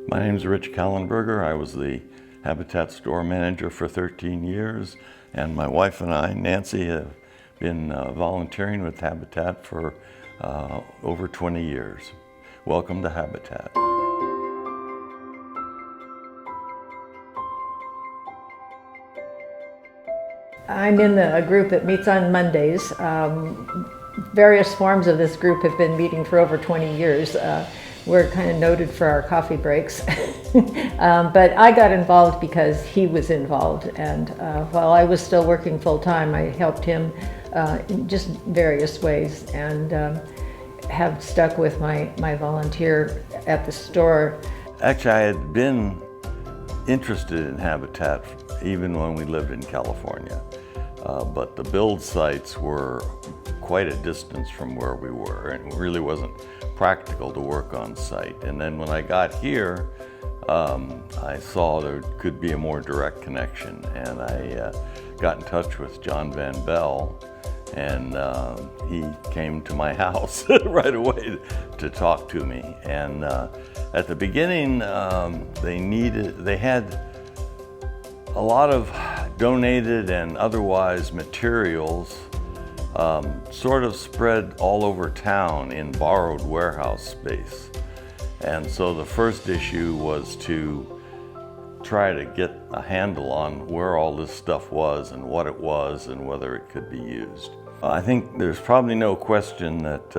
My name is Rich Kallenberger. I was the Habitat store manager for 13 years, and my wife and I, Nancy, have been volunteering with Habitat for over 20 years. Welcome to Habitat. I'm in a group that meets on Mondays. Various forms of this group have been meeting for over 20 years. We're kind of noted for our coffee breaks. But I got involved because he was involved, and while I was still working full-time, I helped him in just various ways, and have stuck with my volunteer at the store. Actually, I had been interested in Habitat even when we lived in California, but the build sites were quite a distance from where we were, and it really wasn't practical to work on site. And then when I got here, I saw there could be a more direct connection, and I got in touch with John Van Bell, and he came to my house right away to talk to me. And at the beginning, they had a lot of donated and otherwise materials sort of spread all over town in borrowed warehouse space. And so the first issue was to try to get a handle on where all this stuff was and what it was and whether it could be used. I think there's probably no question that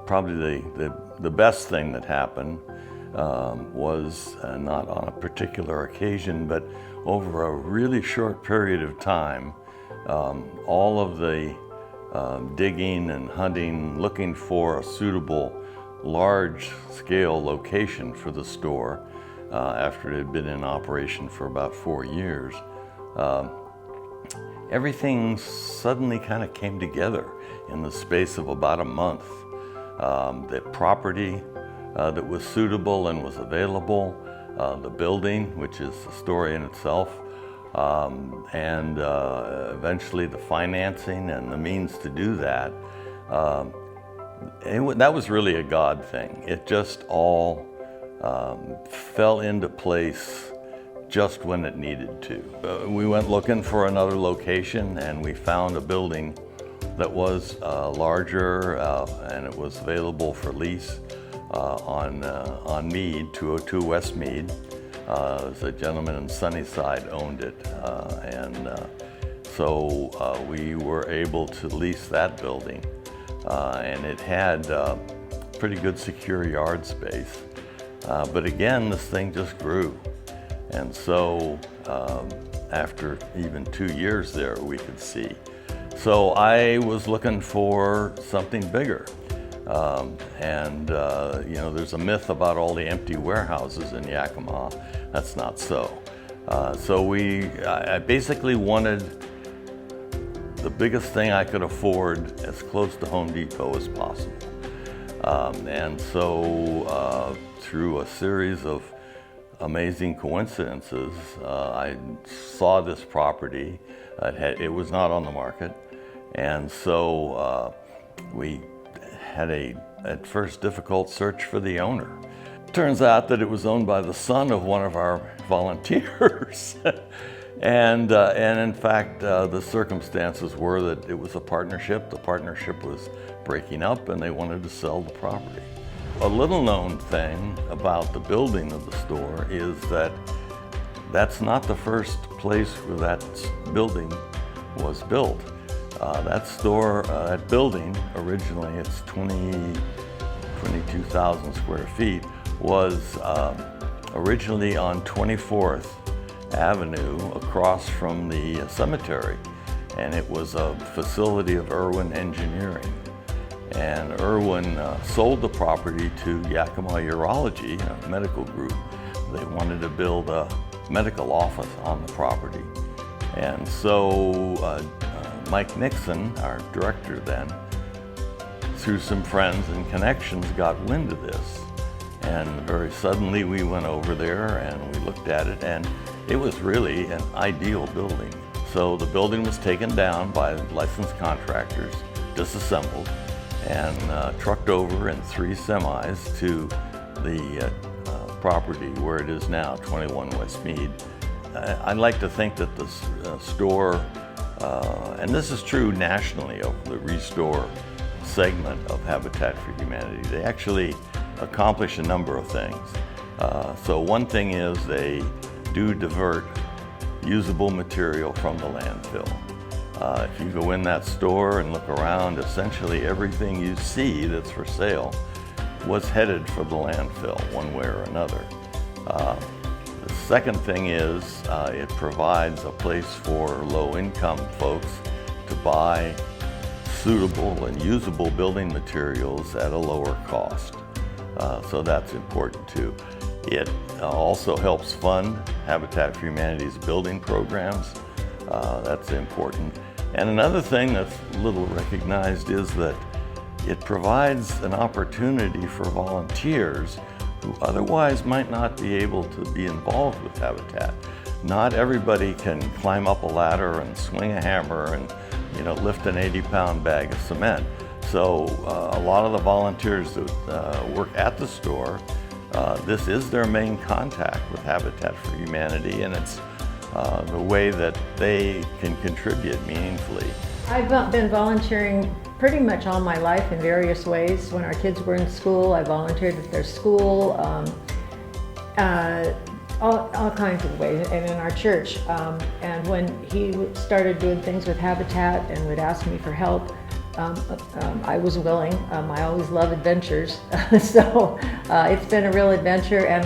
probably the best thing that happened was not on a particular occasion, but over a really short period of time, all of the digging and hunting, looking for a suitable large-scale location for the store after it had been in operation for about 4 years, everything suddenly kind of came together in the space of about a month. The property that was suitable and was available, the building, which is a story in itself, and eventually the financing and the means to do that. That was really a God thing. It just all fell into place just when it needed to. We went looking for another location, and we found a building that was larger, and it was available for lease on Meade, 202 West Meade. There's a gentleman in Sunnyside owned it, and so we were able to lease that building, and it had pretty good secure yard space. But again, this thing just grew, and so after even 2 years there, we could see. So I was looking for something bigger. You know, there's a myth about all the empty warehouses in Yakima. That's not so. I basically wanted the biggest thing I could afford as close to Home Depot as possible. Through a series of amazing coincidences, I saw this property. It was not on the market, and so we had at first difficult search for the owner. Turns out that it was owned by the son of one of our volunteers. and in fact, the circumstances were that it was a partnership. The partnership was breaking up, and they wanted to sell the property. A little known thing about the building of the store is that that's not the first place where that building was built. That building, originally it's 22,000 square feet, was originally on 24th Avenue across from the cemetery. And it was a facility of Irwin Engineering. And Irwin sold the property to Yakima Urology, a medical group. They wanted to build a medical office on the property. And so Mike Nixon, our director then, through some friends and connections, got wind of this. And very suddenly we went over there and we looked at it, and it was really an ideal building. So the building was taken down by licensed contractors, disassembled, and trucked over in 3 semis to the property where it is now, 21 West Mead, I'd like to think that the store, and this is true nationally of the Restore segment of Habitat for Humanity, they actually accomplish a number of things. So one thing is they do divert usable material from the landfill. If you go in that store and look around, essentially everything you see that's for sale was headed for the landfill one way or another. The second thing is it provides a place for low-income folks to buy suitable and usable building materials at a lower cost. So that's important too. It also helps fund Habitat for Humanity's building programs. That's important. And another thing that's little recognized is that it provides an opportunity for volunteers who otherwise might not be able to be involved with Habitat. Not everybody can climb up a ladder and swing a hammer and lift an 80-pound bag of cement. So a lot of the volunteers that work at the store, this is their main contact with Habitat for Humanity, and it's the way that they can contribute meaningfully. I've been volunteering pretty much all my life in various ways. When our kids were in school, I volunteered at their school, all kinds of ways, and in our church. And when he started doing things with Habitat and would ask me for help, I was willing. I always love adventures, so it's been a real adventure, and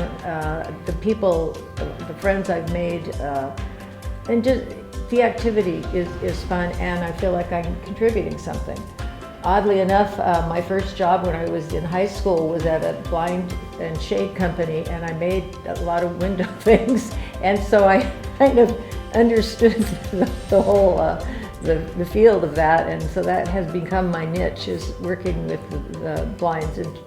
the friends I've made, and just the activity is fun, and I feel like I'm contributing something. Oddly enough, my first job when I was in high school was at a blind and shade company, and I made a lot of window things, and so I kind of understood the whole the field of that, and so that has become my niche, is working with the blinds and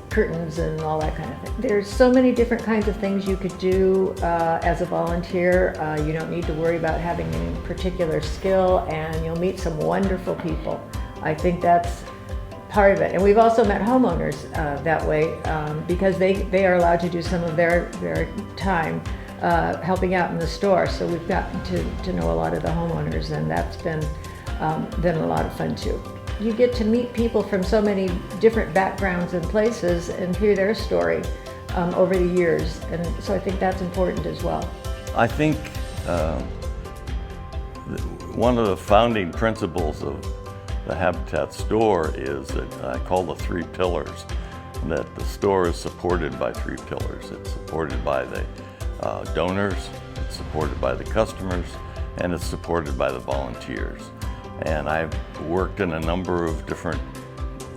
curtains and all that kind of thing. There's so many different kinds of things you could do as a volunteer. You don't need to worry about having any particular skill, and you'll meet some wonderful people. I think that's part of it. And we've also met homeowners that way because they are allowed to do some of their time helping out in the store. So we've gotten to know a lot of the homeowners, and that's been a lot of fun too. You get to meet people from so many different backgrounds and places and hear their story over the years, and so I think that's important as well. I think one of the founding principles of the Habitat store is that I call the three pillars, that the store is supported by three pillars. It's supported by the donors, it's supported by the customers, and it's supported by the volunteers. And I've worked in a number of different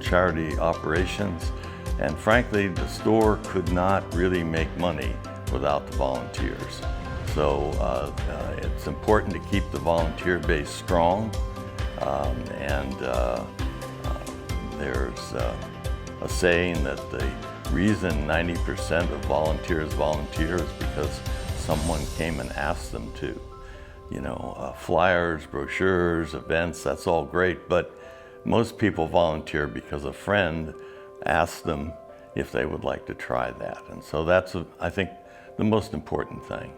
charity operations, and frankly, the store could not really make money without the volunteers. So it's important to keep the volunteer base strong, and there's a saying that the reason 90% of volunteers volunteer is because someone came and asked them to. Flyers, brochures, events, that's all great, but most people volunteer because a friend asked them if they would like to try that. And so that's, I think, the most important thing.